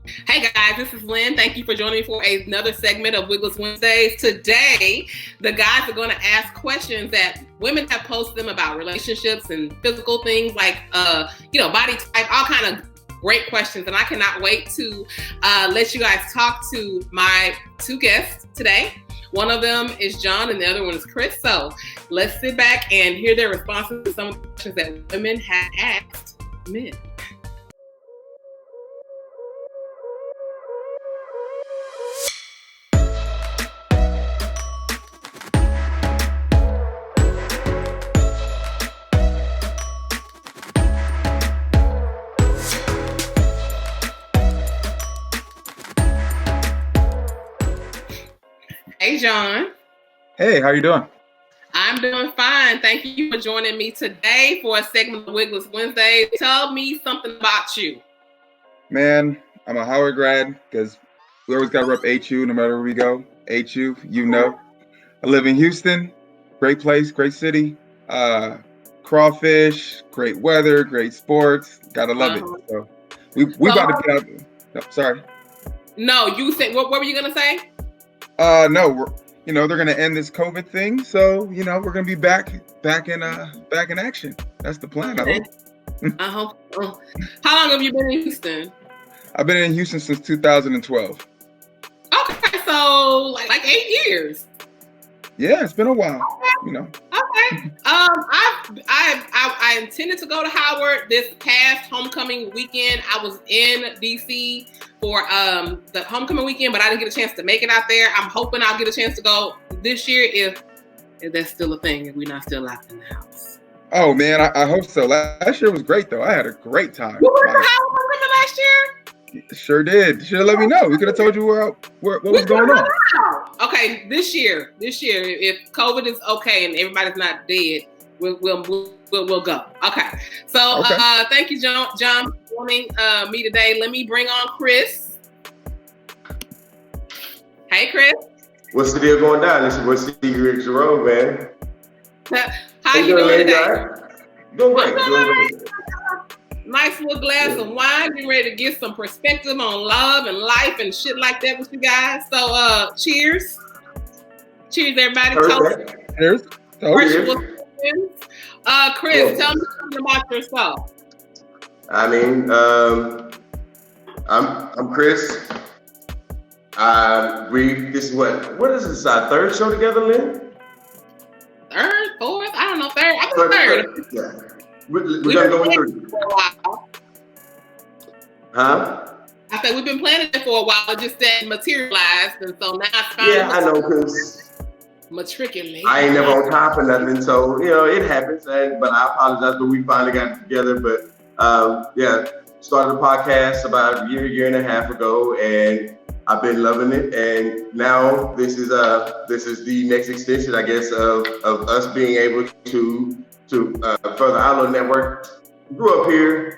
Hey guys, this is Lynn. Thank you for joining me for another segment of Wigglers Wednesdays. Today, the guys are going to ask questions that women have posted them about relationships and physical things like, body type, all kind of great questions. And I cannot wait to let you guys talk to my two guests today. One of them is John and the other one is Chris. So let's sit back and hear their responses to some of the questions that women have asked men. Hey, John. Hey, how you doing? I'm doing fine. Thank you for joining me today for a segment of Wigglers Wednesday. Tell me something about you. Man, I'm a Howard grad because we always got to rep HU no matter where we go. HU, you know. I live in Houston. Great place, great city. Crawfish, great weather, great sports. Gotta love it. So we about to get out. No, sorry. No, you said what were you gonna say? No, they're gonna end this COVID thing, so we're gonna be back in action. That's the plan. I hope. How long have you been in Houston? I've been in Houston since 2012. Okay, so like 8 years. Yeah, it's been a while. Okay. I intended to go to Howard this past homecoming weekend. I was in DC for the homecoming weekend, but I didn't get a chance to make it out there. I'm hoping I'll get a chance to go this year if that's still a thing, if we're not still locked in the house. Oh man, I hope so. Last year was great though. I had a great time. You went to Howard homecoming last year? Sure did. Should have let me know. We could have told you what was going on. Okay, this year, if COVID is okay and everybody's not dead, we'll go. Okay. So thank you, John, for joining me today. Let me bring on Chris. Hey, Chris. What's the deal going down? This is what's the Jerome, man. How you doing today? Doing great. Nice little glass of wine, getting ready to get some perspective on love and life and shit like that with you guys. So, cheers. Cheers, everybody. Cheers. Chris, tell me something about yourself. I mean, I'm Chris. This is what is this, our third show together, Lynn? Third, fourth? I don't know, third. I think third. Yeah. We're gonna go with 3 for a while. Huh? I said we've been planning it for a while. It just didn't materialize, and so now it's finally. Yeah, I know, cause matriculate. I ain't never on top of nothing, so it happens. But I apologize, but we finally got it together. But started the podcast about a year and a half ago, and I've been loving it. And now this is the next extension, I guess, of us being able to further our little network. Grew up here,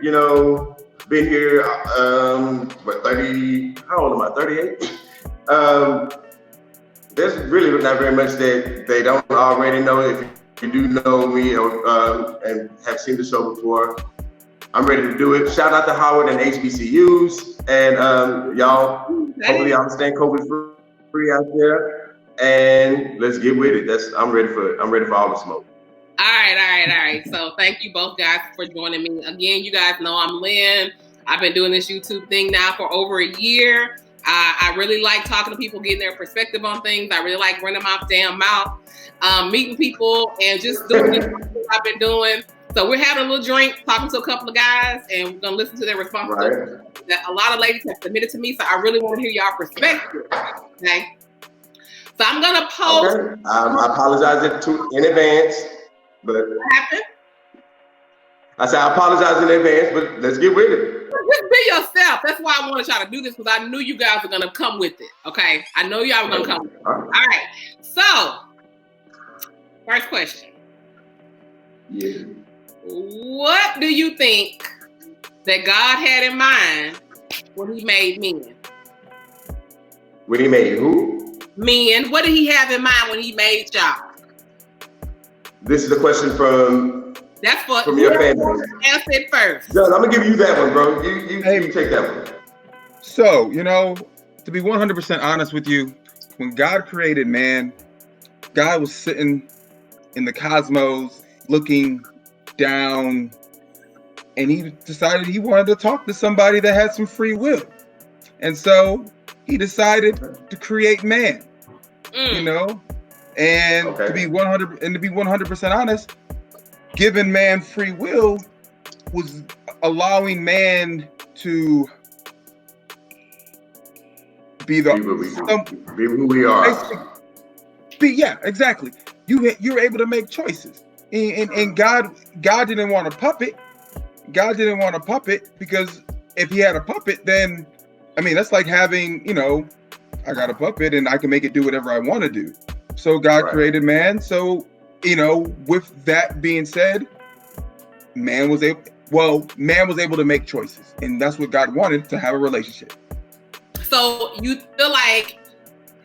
been here, 30, how old am I, 38? There's really not very much that they don't already know. If you do know me and have seen the show before, I'm ready to do it. Shout out to Howard and HBCUs, and y'all, hopefully y'all staying COVID free out there, and let's get with it. I'm ready for all the smoke. All right. So thank you both guys for joining me. Again, you guys know I'm Lynn. I've been doing this YouTube thing now for over a year. I really like talking to people, getting their perspective on things. I really like running my damn mouth, meeting people, and just doing what I've been doing. So we're having a little drink, talking to a couple of guys, and we're going to listen to their responses. Right. That a lot of ladies have submitted to me, so I really want to hear y'all perspective. Okay? So I'm going to post. Okay. I apologize in advance. But what happened? I said I apologize in advance, but let's get with it. Just be yourself. That's why I want to try to do this, because I knew you guys were gonna come with it. Okay, I know y'all were gonna come with it. All right. So, first question. Yeah. What do you think that God had in mind when He made men? When He made who? Men. What did He have in mind when He made y'all? This is a question from your family. Answer it first. John, I'm gonna give you that one, bro. You take that one. So, to be 100% honest with you, when God created man, God was sitting in the cosmos looking down, and he decided he wanted to talk to somebody that had some free will. And so he decided to create man, and to be 100% honest, giving man free will was allowing man to be who we are. Exactly. You're able to make choices, and God didn't want a puppet. God didn't want a puppet, because if he had a puppet, then that's like having, I got a puppet and I can make it do whatever I want to do. So God created man. So, with that being said, man was able to make choices, and that's what God wanted, to have a relationship. So you feel like,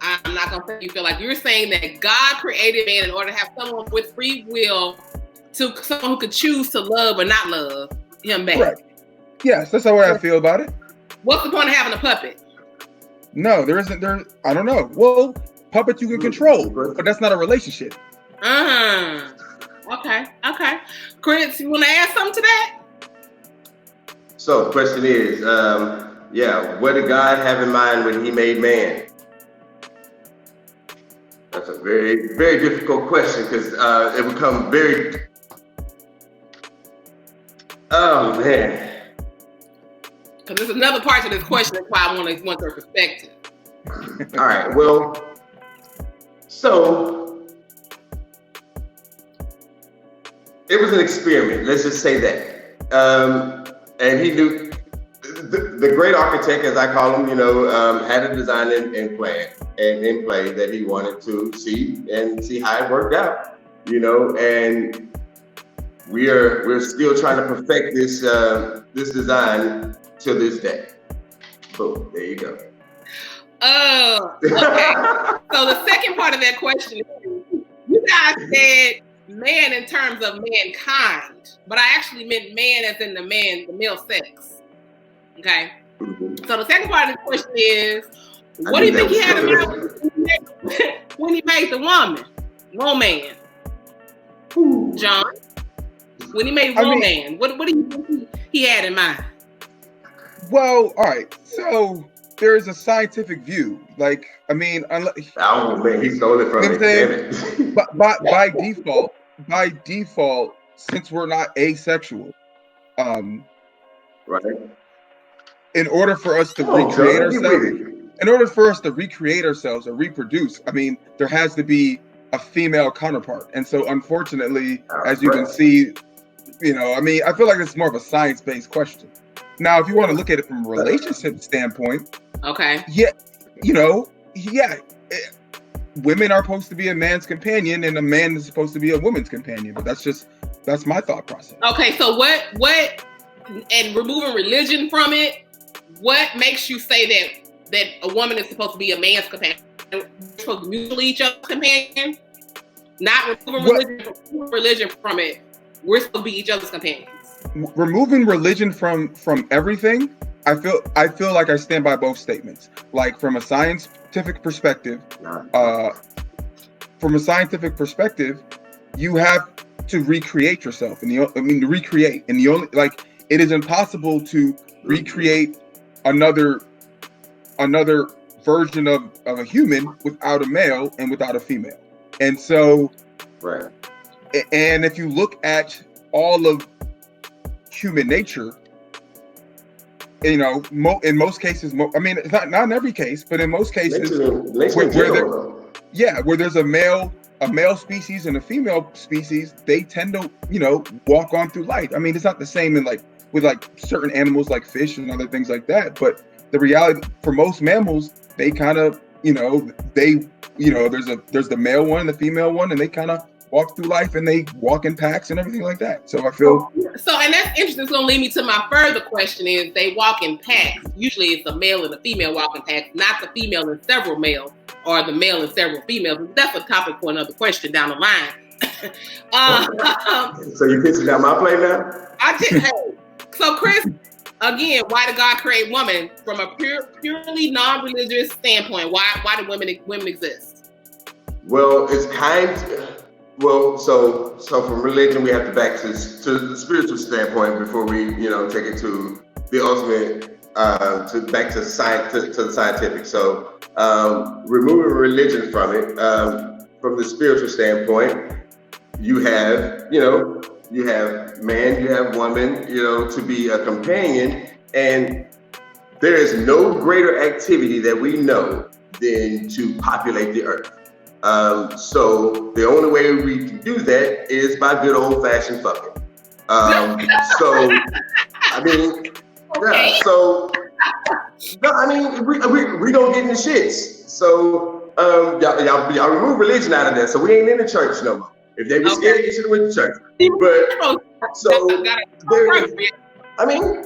I'm not going to say you feel like, you're saying that God created man in order to have someone with free will, to someone who could choose to love or not love him back. Correct. Yes, that's the way I feel about it. What's the point of having a puppet? No, there isn't. I don't know. Well, puppets you can control, but that's not a relationship. Okay. Chris, you want to add something to that? So the question is, what did God have in mind when he made man? That's a very, very difficult question, because it would come very... Oh, man. Because there's another part to this question. That's why I want their perspective. All right. Well, so it was an experiment. Let's just say that. And he knew, the great architect, as I call him, had a design and plan and in play that he wanted to see how it worked out. And we're still trying to perfect this design to this day. Boom, there you go. Oh, okay. So the second part of that question is, you guys said man in terms of mankind, but I actually meant man as in the male sex. Okay. So the second part of the question is, what do you think he had in mind when he made the woman? John, when he made woman, what do you think he had in mind? Well, all right. So there is a scientific view. Like, he stole it from me. But by default, since we're not asexual, right. In order for us to recreate ourselves or reproduce, there has to be a female counterpart. And so, unfortunately, as you can see, I feel like it's more of a science-based question. Now, if you want to look at it from a relationship standpoint, okay, women are supposed to be a man's companion, and a man is supposed to be a woman's companion. But that's my thought process. Okay, so what, and removing religion from it, what makes you say that a woman is supposed to be a man's companion? We're supposed to mutually each other's companion? Not removing religion from it. We're supposed to be each other's companions. Removing religion from everything, I feel like I stand by both statements. Like, from a scientific perspective, you have to recreate yourself, and recreate, and the only, like, it is impossible to recreate another version of a human without a male and without a female. And so, right. And if you look at all of human nature, in most cases, not in every case, but in most cases, where there's a male species and a female species, they tend to, walk on through life. It's not the same with certain animals like fish and other things like that, but the reality for most mammals, they kind of, there's the male one and the female one, and they kind of walk through life, and they walk in packs and everything like that. So I feel... So, and that's interesting. It's going to lead me to my further question is, they walk in packs. Usually it's a male and a female walking packs, not the female and several males, or the male and several females. That's a topic for another question down the line. So you pitching down my plate now? I did. Hey. So Chris, again, why did God create woman from a purely non-religious standpoint? Why do women exist? Well, it's so from religion we have to back to the spiritual standpoint before we take it to the ultimate back to science to the scientific. So removing religion from it, from the spiritual standpoint, you have man, you have woman, to be a companion, and there is no greater activity that we know than to populate the earth. So the only way we can do that is by good old fashioned fucking. So I mean, yeah. So no, I mean we don't get in the shits. So y'all remove religion out of that. So we ain't in the church no more. If they were scared, you should have went to church. But so I mean,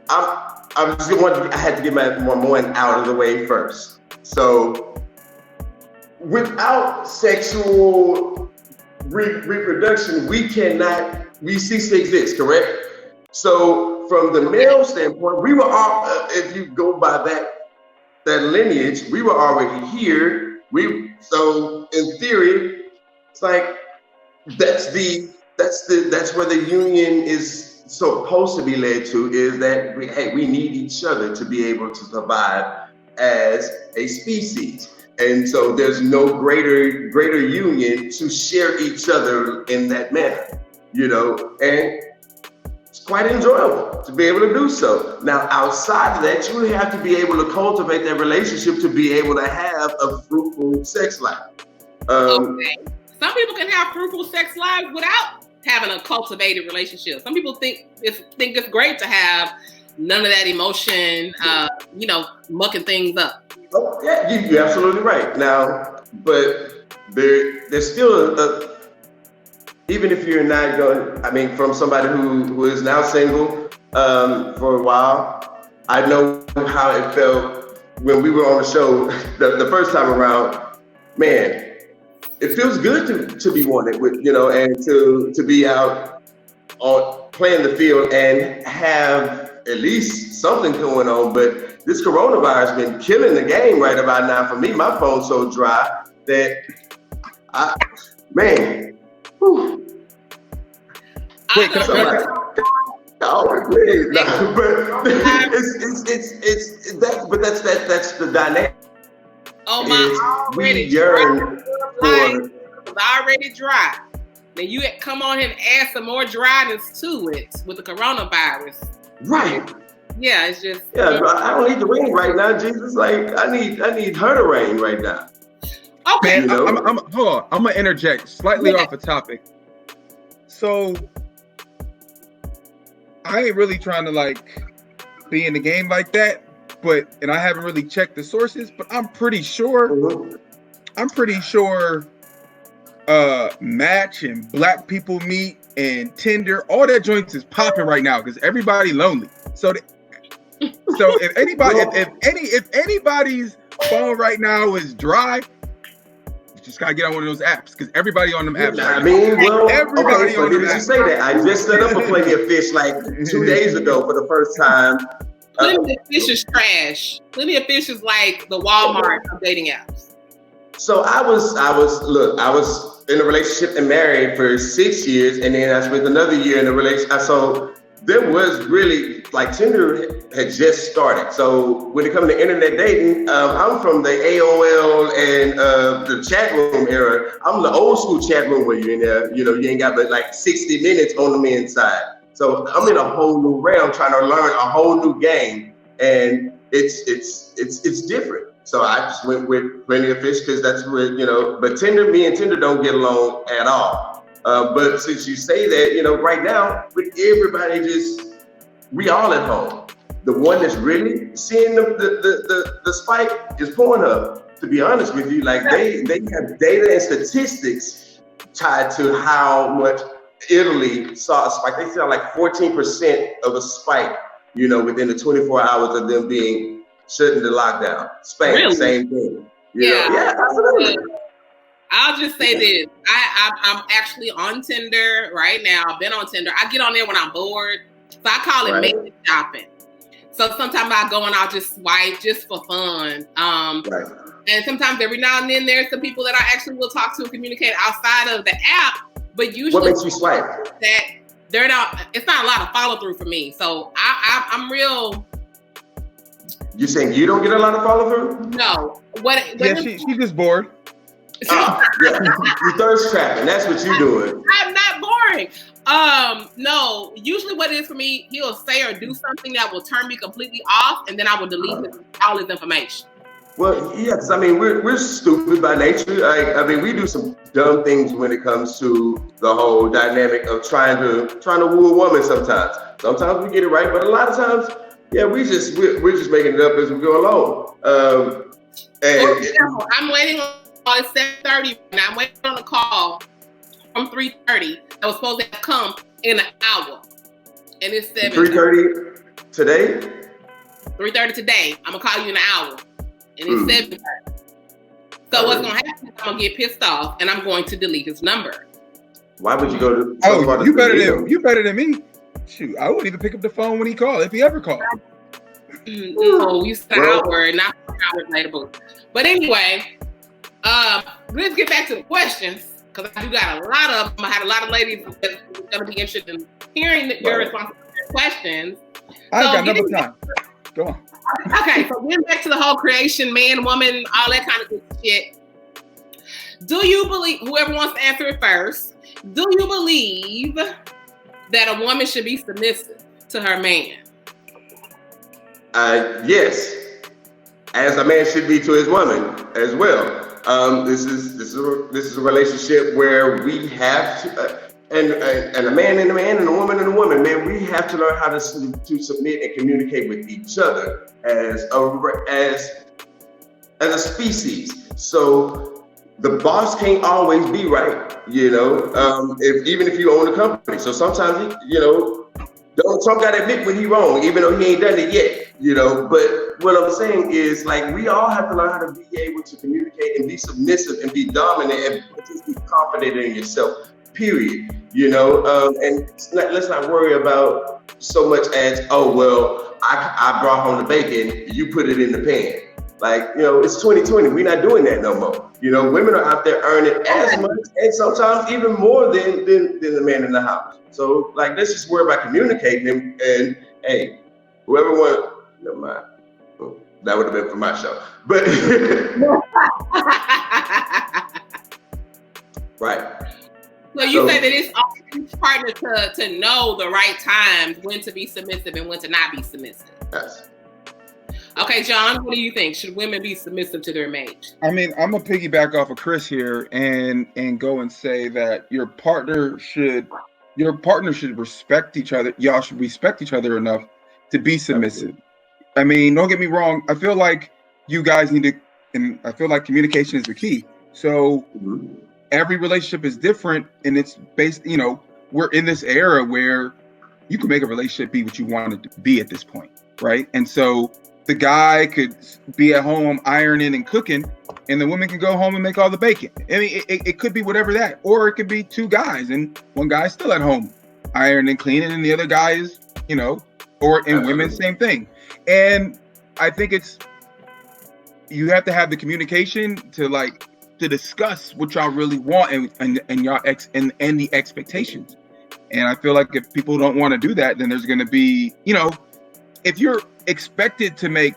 I had to get my one out of the way first. So without sexual reproduction, we cease to exist, correct? So from the male standpoint, we were all, if you go by that lineage, we were already here. So in theory, it's like that's where the union is supposed to be led to, is that we need each other to be able to survive as a species. And so there's no greater union to share each other in that manner, and it's quite enjoyable to be able to do so. Now, outside of that, you have to be able to cultivate that relationship to be able to have a fruitful sex life. Okay. Some people can have fruitful sex lives without having a cultivated relationship. Some people think it's great to have none of that emotion, mucking things up. Oh, yeah, you're absolutely right. Now, but there's still even if you're not going, I mean, from somebody who is now single for a while, I know how it felt when we were on the show the first time around. Man, it feels good to be wanted and to be out on playing the field and have at least something going on. But this coronavirus has been killing the game right about now. For me, my phone's so dry that whew. Wait, But that's the dynamic. Oh my! We yearn for. It's already dry. Then you come on here and add some more dryness to it with the coronavirus. Right. Yeah, it's just. Yeah, I don't need the rain right now. Jesus, like I need her to rain right now. Okay. Man, hold on. I'm gonna interject slightly off the topic. So I ain't really trying to be in the game like that, and I haven't really checked the sources, but I'm pretty sure. Mm-hmm. Match and Black People Meet and Tinder, all that joints is popping right now because everybody lonely. So if anybody, if anybody's phone right now is dry, you just gotta get on one of those apps because everybody on them apps. I mean, well, everybody on them apps. You say that. I just set up a Plenty of Fish 2 days ago for the first time. Plenty of Fish is trash. Plenty of Fish is like the Walmart of dating apps. So I was in a relationship and married for 6 years, and then I spent another year in a relationship. So there was really Tinder had just started. So when it comes to internet dating, I'm from the AOL and the chat room era. I'm the old school chat room where you're in there. You ain't got but 60 minutes on the men's side. So I'm in a whole new realm trying to learn a whole new game, and it's different. So I just went with Plenty of Fish because that's where, but me and Tinder don't get along at all. But since you say that, right now, with everybody we all at home. The one that's really seeing the spike is Pornhub. To be honest with you, they have data and statistics tied to how much Italy saw a spike. They saw 14% of a spike, within the 24 hours of them being shut into lockdown. Spain, really? Same thing. Yeah, absolutely. I'll just say this. I'm actually on Tinder right now. I've been on Tinder. I get on there when I'm bored. So I call it Right. mate shopping. So sometimes I go and I'll just swipe just for fun. Right. And sometimes every now and then there's some people that I actually will talk to and communicate outside of the app. But usually What makes you swipe? that they're not, it's not a lot of follow through for me. So I'm real. You saying you don't get a lot of follow through? No. Yeah, she's just bored. Yeah. You thirst trapping. That's what you're doing. I'm not boring. No, usually what it is for me, he'll say or do something that will turn me completely off, and then I will delete all his information. Well, yes. I mean, we're stupid by nature. I mean, we do some dumb things when it comes to the whole dynamic of trying to woo a woman. Sometimes we get it right, but a lot of times, yeah, we're just making it up as we go along. For example, I'm waiting on it's 7:30, and I'm waiting on a call from 3:30 that was supposed to have come in an hour, and it's 7:30. 3:30 today. 3:30 today. I'm gonna call you in an hour, and it's 7:30. So what's gonna happen is I'm gonna get pissed off, and I'm going to delete his number. Why would you go to? Oh, you better than me. Shoot, I wouldn't even pick up the phone when he called, if he ever called. No, you said an hour, not 4 hours later. But anyway, let's get back to the questions, because I do got a lot of them. I had a lot of ladies that's going to be interested in hearing your responses to your questions. I got no time. Go on. Okay, so getting back to the whole creation, man, woman, all that kind of good shit. Do you believe, whoever wants to answer it first, do you believe that a woman should be submissive to her man? Yes, as a man should be to his woman as well. This is a relationship where we have to, and a man and a man and a woman and a woman, man, we have to learn how to submit and communicate with each other as a species. So the boss can't always be right, you know. Even if you own a company, so sometimes Donald Trump got to admit when he wrong, even though he ain't done it yet, you know. But what I'm saying is, like, we all have to learn how to be able to communicate and be submissive and be dominant and just be confident in yourself, period. You know, and let's not worry about so much as, oh, well, I brought home the bacon, you put it in the pan. Like, you know, it's 2020. We're not doing that no more. You know, women are out there earning as much and sometimes even more than the man in the house. So, like, let's just worry about communicating and hey, whoever wants, never mind. That would have been for my show. But right. So you say that it's on each partner to know the right times when to be submissive and when to not be submissive. Yes. Okay, John, what do you think? Should women be submissive to their mate? I mean, I'm gonna piggyback off of Chris here and go and say that your partner should respect each other. Y'all should respect each other enough to be submissive. I mean, don't get me wrong. I feel like you guys need to, and I feel like communication is the key. So every relationship is different, and it's based, you know, we're in this era where you can make a relationship be what you want it to be at this point, right? And so the guy could be at home ironing and cooking, and the woman can go home and make all the bacon. I mean, it could be whatever that, or it could be two guys, and one guy's still at home ironing and cleaning, and the other guy is, you know, or in women, same thing. And I think you have to have the communication to discuss what y'all really want and y'all and the expectations. And I feel like if people don't want to do that, then there's going to be, you know, if you're expected to make,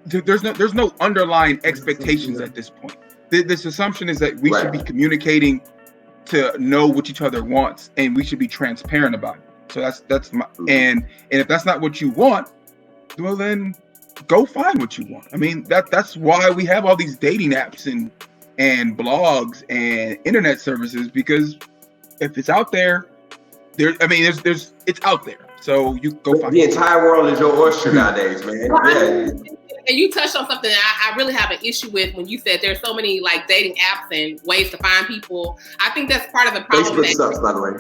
there's no underlying expectations at this point. This assumption is that we should be communicating to know what each other wants, and we should be transparent about it. So that's my, and if that's not what you want, well then go find what you want. I mean, that's why we have all these dating apps and blogs and internet services, because if it's out there, there's it's out there. So you go find the entire world is your oyster nowadays, man. Yeah. And you touched on something that I really have an issue with when you said there's so many like dating apps and ways to find people. I think that's part of the problem. Facebook sucks, by the way.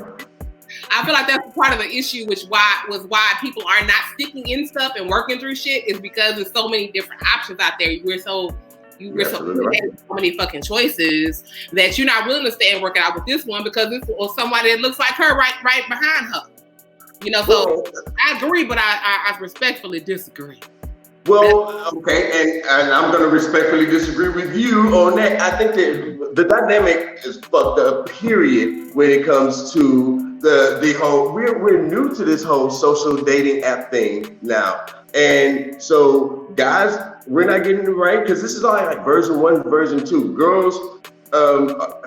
I feel like that's part of the issue, why people are not sticking in stuff and working through shit, is because there's so many different options out there. We're so many fucking choices that you're not willing to stay and work it out with this one because this was somebody that looks like her right behind her. You know, so I agree, but I respectfully disagree. Well, okay, and I'm going to respectfully disagree with you on that. I think that the dynamic is fucked up, period, when it comes to the whole, we're new to this whole social dating app thing now. And so, guys, we're not getting it right, because this is all like version 1, version 2. Girls,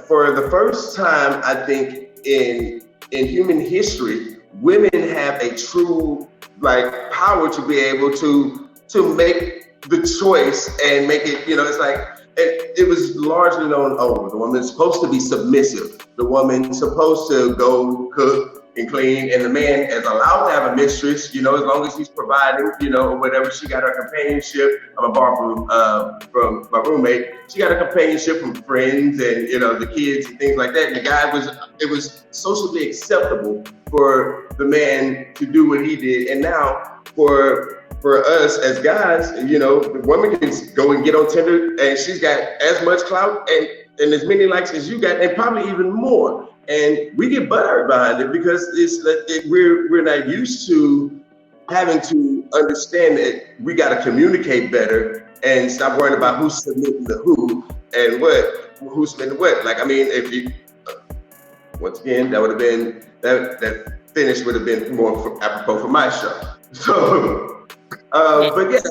for the first time, I think, in human history, women have a true, like, power to be able to make the choice and make it, you know, it's like, it was largely known, oh, the woman's supposed to be submissive. The woman's supposed to go cook and clean, and the man is allowed to have a mistress, you know, as long as he's providing, you know, whatever. She got her companionship. I'm a bar from my roommate. She got a companionship from friends and, you know, the kids and things like that. And the guy it was socially acceptable for the man to do what he did. And now for us as guys, you know, the woman can go and get on Tinder and she's got as much clout and as many likes as you got, and probably even more. And we get butthurt behind it because we're not used to having to understand that we got to communicate better and stop worrying about who's submitting to who and who's submitting what. Like, I mean, if you, once again, that would have been, that finish would have been more apropos for my show. So, but yeah,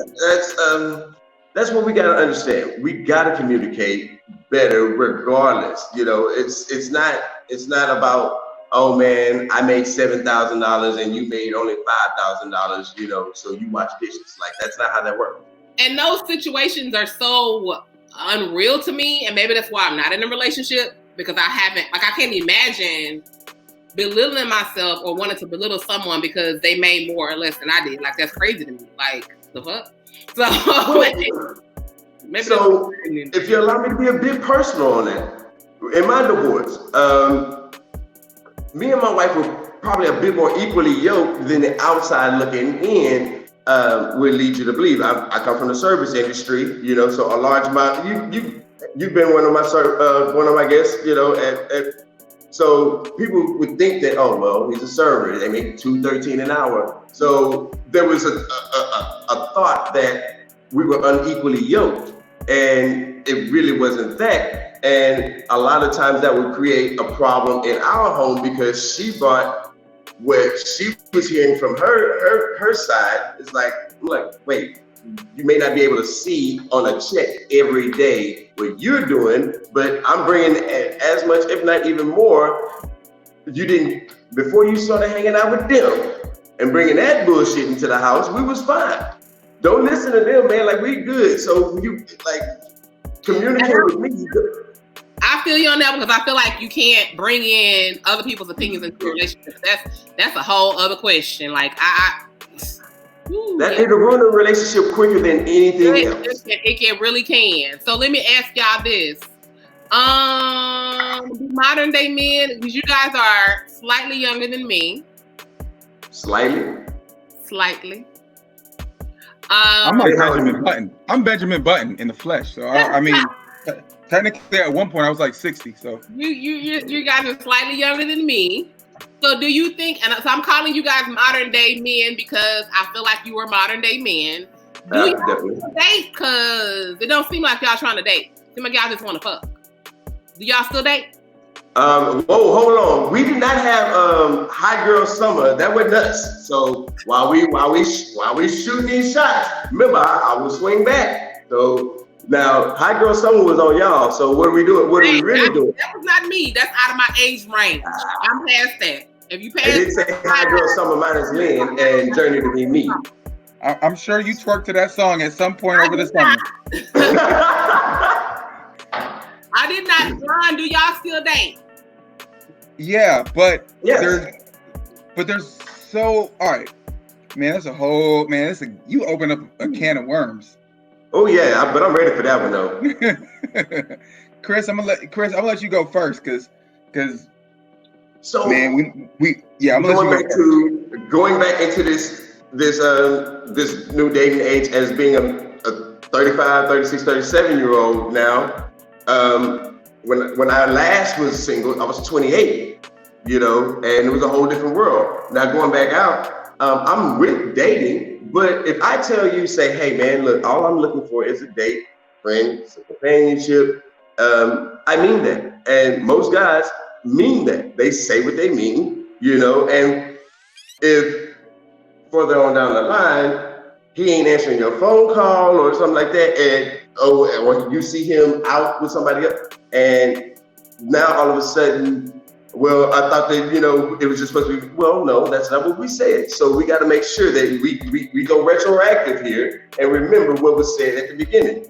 that's what we got to understand. We got to communicate better regardless. You know, it's not about, oh man, I made $7,000 and you made only $5,000, you know, so you wash dishes. Like, that's not how that works. And those situations are so unreal to me, and maybe that's why I'm not in a relationship, because I can't imagine belittling myself or wanting to belittle someone because they made more or less than I did. Like, that's crazy to me. Like, the fuck? So, maybe so if you allow me to be a bit personal on that, in my divorce, me and my wife were probably a bit more equally yoked than the outside looking in would lead you to believe. I come from the service industry, you know, so a large amount. You've been one of my guests, you know, so people would think that, oh well, he's a server, they make $2.13 an hour. So there was a thought that we were unequally yoked, and it really wasn't that. And a lot of times that would create a problem in our home because she brought what she was hearing from her side. It's like, I'm like, wait, you may not be able to see on a check every day what you're doing, but I'm bringing as much, if not even more. You didn't, before you started hanging out with them and bringing that bullshit into the house, we was fine. Don't listen to them, man. Like, we good. So you, like, communicate with me. I feel you on that, because I feel like you can't bring in other people's opinions into a relationship. That's a whole other question. Like, it'll ruin a relationship quicker than anything else. It really can. So let me ask y'all this. Modern day men, because you guys are slightly younger than me. Slightly. I'm like Benjamin Button. I'm Benjamin Button in the flesh. So I mean, technically at one point I was like 60. So you guys are slightly younger than me. So do you think? And so I'm calling you guys modern day men because I feel like you were modern day men. Do y'all date? Because it don't seem like y'all trying to date. It seems like y'all just want to fuck. Do y'all still date? Whoa, hold on. We did not have high girl summer. That went nuts. So while we shooting these shots, remember I will swing back. So now high girl summer was on y'all. So what are we doing? What are we really doing? That was not me. That's out of my age range. I'm past that. If you pass, I did say high girl summer minus Lynn and Journey to Be Me. I'm sure you twerked to that song at some point over the summer. I did not. John, do y'all still date? Yeah, but yes. there's so, all right, man. That's a whole, man. You open up a can of worms. Oh yeah, but I'm ready for that one though. Chris, I'm gonna let you go first, cause so man, I'm going back into this new dating age as being a 35, 36, 37-year-old now. When I last was single, I was 28. you know, and it was a whole different world. Now going back out, I'm with dating, but if I tell you, say, hey man, look, all I'm looking for is a date, friends, companionship, I mean that. And most guys mean that. They say what they mean, you know, and if further on down the line, he ain't answering your phone call or something like that, and or you see him out with somebody else, and now all of a sudden, well, I thought that, you know, it was just supposed to be, well, no, that's not what we said. So we got to make sure that we go retroactive here and remember what was said at the beginning,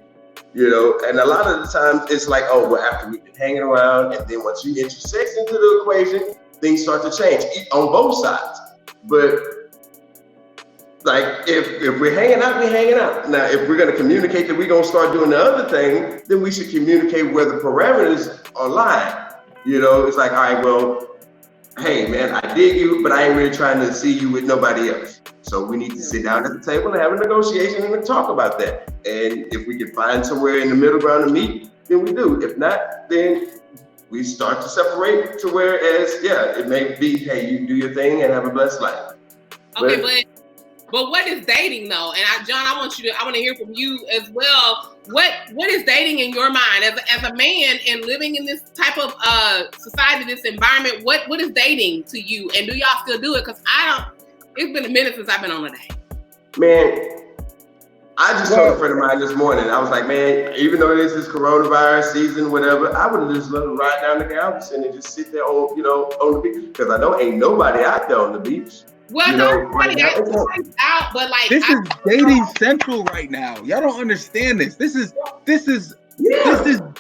you know. And a lot of the times it's like, oh, well, after we've been hanging around, and then once you enter sex into the equation, things start to change on both sides. But like, if we're hanging out, we're hanging out. Now, if we're going to communicate that we're going to start doing the other thing, then we should communicate where the parameters are lying. You know, it's like, all right, well, hey, man, I dig you, but I ain't really trying to see you with nobody else. So we need to sit down at the table and have a negotiation and talk about that. And if we can find somewhere in the middle ground to meet, then we do. If not, then we start to separate to whereas, yeah, it may be, hey, you do your thing and have a blessed life. Okay, but what is dating though? And John, I want to hear from you as well. What is dating in your mind as a man and living in this type of society, this environment? What is dating to you? And do y'all still do it? Because it's been a minute since I've been on a date. Man, I just told a friend of mine this morning, I was like, man, even though this is coronavirus season, whatever, I would have just let him ride down to Galveston and just sit there on, you know, on the beach. Because I know ain't nobody out there on the beach. Well, nobody's out, but like this is dating central right now. Y'all don't understand this. This is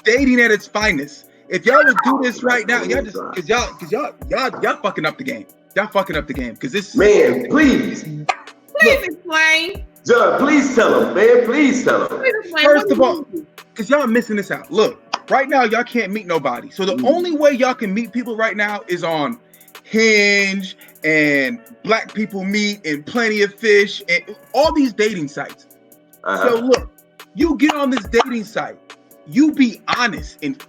dating at its finest. If y'all would do this right now, y'all just cause y'all fucking up the game. Y'all fucking up the game because this man. Please explain. John, please tell him, man. Please tell him. First of all, because y'all missing this out. Look, right now y'all can't meet nobody. So the only way y'all can meet people right now is on Hinge and Black People Meet and Plenty of Fish and all these dating sites. So look, you get on this dating site, you be honest and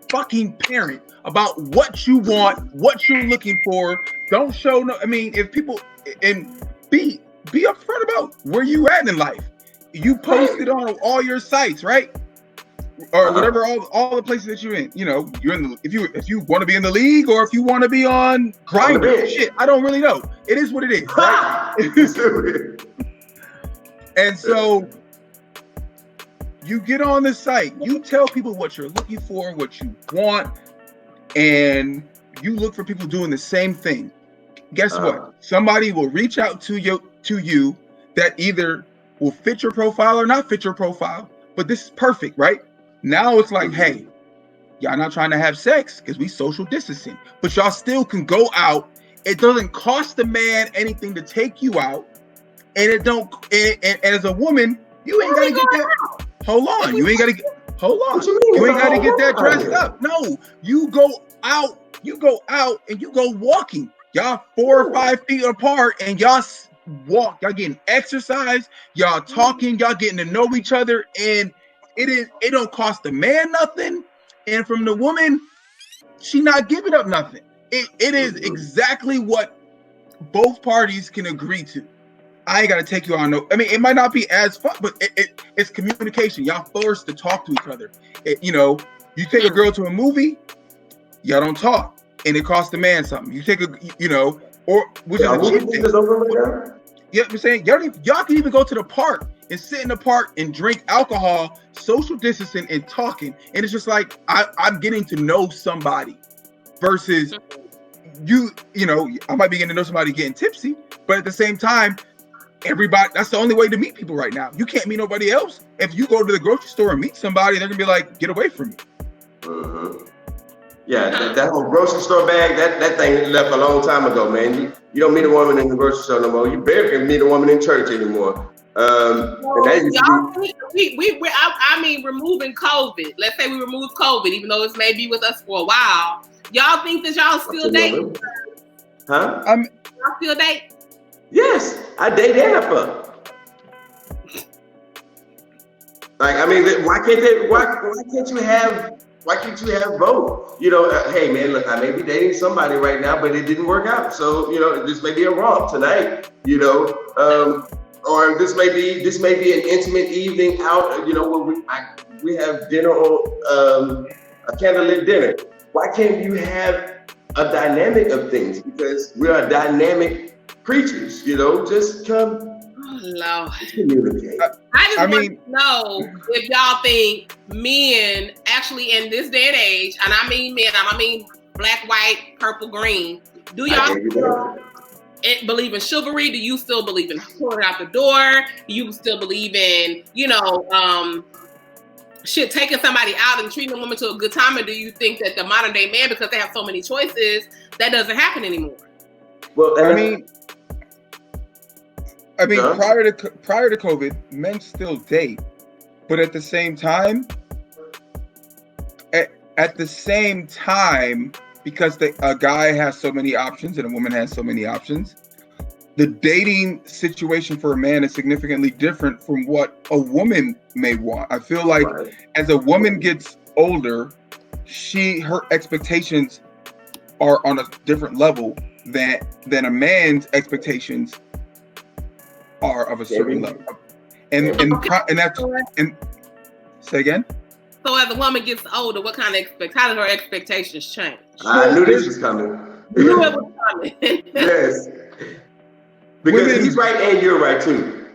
fucking-parent about what you want, what you're looking for. Don't show no. I mean, if people and be upfront about where you at in life. You post it on all your sites, right? Or whatever, all the places that you're in. You know, you're in the if you want to be in the league or if you want to be on Grindr. Shit, I don't really know. It is what it is, right? And so you get on the site, you tell people what you're looking for, what you want, and you look for people doing the same thing. Guess what? Somebody will reach out to you that either will fit your profile or not fit your profile. But this is perfect, right? Now it's like, hey, y'all not trying to have sex because we social distancing, but y'all still can go out. It doesn't cost the man anything to take you out, and it don't. And as a woman, you ain't gotta get that. Hold on, you ain't gotta get. Hold on, you ain't gotta get that dressed up. No, you go out. You go out and you go walking. Y'all 4 or 5 feet apart, and y'all walk. Y'all getting exercise. Y'all talking. Y'all getting to know each other, and it don't cost the man nothing, and from the woman, she not giving up nothing. It is exactly what both parties can agree to. I ain't gotta take you on no. I mean, it might not be as fun, but it's communication. Y'all forced to talk to each other. You know, you take a girl to a movie, y'all don't talk, and it costs the man something. You take or which is a cheap thing. Yeah, I'm saying y'all can even go to the park and sit in the park and drink alcohol, social distancing and talking. And it's just like, I'm getting to know somebody versus you know, I might be getting to know somebody getting tipsy, but at the same time, everybody, that's the only way to meet people right now. You can't meet nobody else. If you go to the grocery store and meet somebody, they're gonna be like, get away from me. Yeah, that whole grocery store bag, that thing left a long time ago, man. You don't meet a woman in the grocery store no more. You barely can meet a woman in church anymore. I mean, removing COVID. Let's say we remove COVID, even though it may be with us for a while. Y'all think that y'all still date? Huh? Y'all still date? Yes, I date and I fuck. Like, I mean, why can't you have Why can't you have both? Hey man, look, I may be dating somebody right now, but it didn't work out. So, this may be a romp tonight, or this may be an intimate evening out, where we have dinner on a candlelit dinner. Why can't you have a dynamic of things? Because we are dynamic creatures, just come. Oh, Lord. Communicate. I just want to know if y'all think men actually in this day and age, and I mean men, I mean black, white, purple, green, do y'all still believe in chivalry? Do you still believe in pulling out the door? Do you still believe in, taking somebody out and treating a woman to a good time? Or do you think that the modern day man, because they have so many choices, that doesn't happen anymore? Well, I mean, prior to COVID, men still date, but at the same time, because a guy has so many options and a woman has so many options, the dating situation for a man is significantly different from what a woman may want. I feel like as a woman gets older, her expectations are on a different level than a man's expectations are of a certain level. And say again? So as a woman gets older, how do her expectations change? I knew this was coming. You knew it was coming. Yes. Because he's right and you're right too.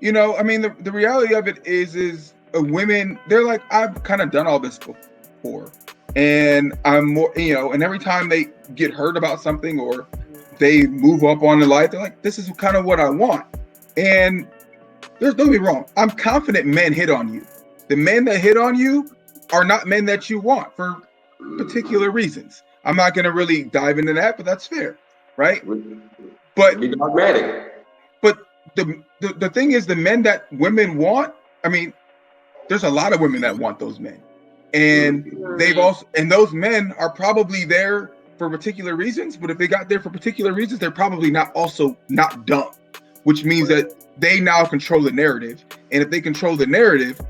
I mean, the reality of it is women, they're like, I've kind of done all this before. And I'm more, and every time they get hurt about something or they move up on in life, they're like, this is kind of what I want. And don't get me wrong, I'm confident men hit on you. The men that hit on you are not men that you want for particular reasons. I'm not going to really dive into that, but that's fair, right? But be dogmatic. But the thing is, the men that women want, I mean, there's a lot of women that want those men. And those men are probably there for particular reasons, but if they got there for particular reasons, they're probably not dumb, which means that they now control the narrative. And if they control the narrative,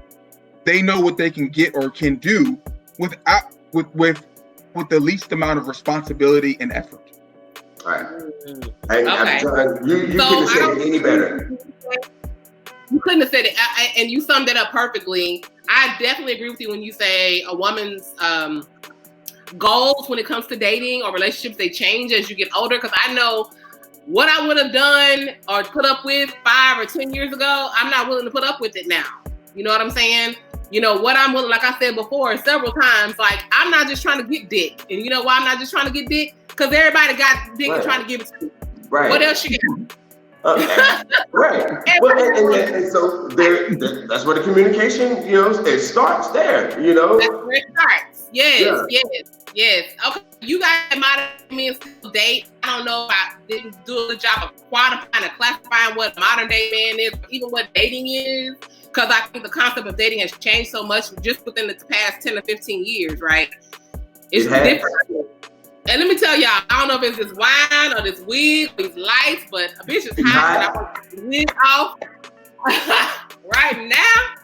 they know what they can get or can do with the least amount of responsibility and effort. All right. You couldn't have said it any better. You couldn't have said it, and you summed it up perfectly. I definitely agree with you when you say a woman's goals when it comes to dating or relationships, they change as you get older. Because I know what I would have done or put up with 5 or 10 years ago, I'm not willing to put up with it now. You know what I'm saying? What I'm willing, like I said before several times, like I'm not just trying to get dick. And you know why I'm not just trying to get dick? Because everybody got dick and trying to give it to me. Right. What else you got? Right. Well, and so that's where the communication, it starts there, That's where it starts. Yes. Okay. You guys might have me and still date. I don't know if I didn't do a good job of quantifying and classifying what modern day man is, even what dating is. Because I think the concept of dating has changed so much just within the past 10 or 15 years, right? It's different. And let me tell y'all, I don't know if it's this wine or this wig or these lights, but a bitch is hot and I want to wig off right now.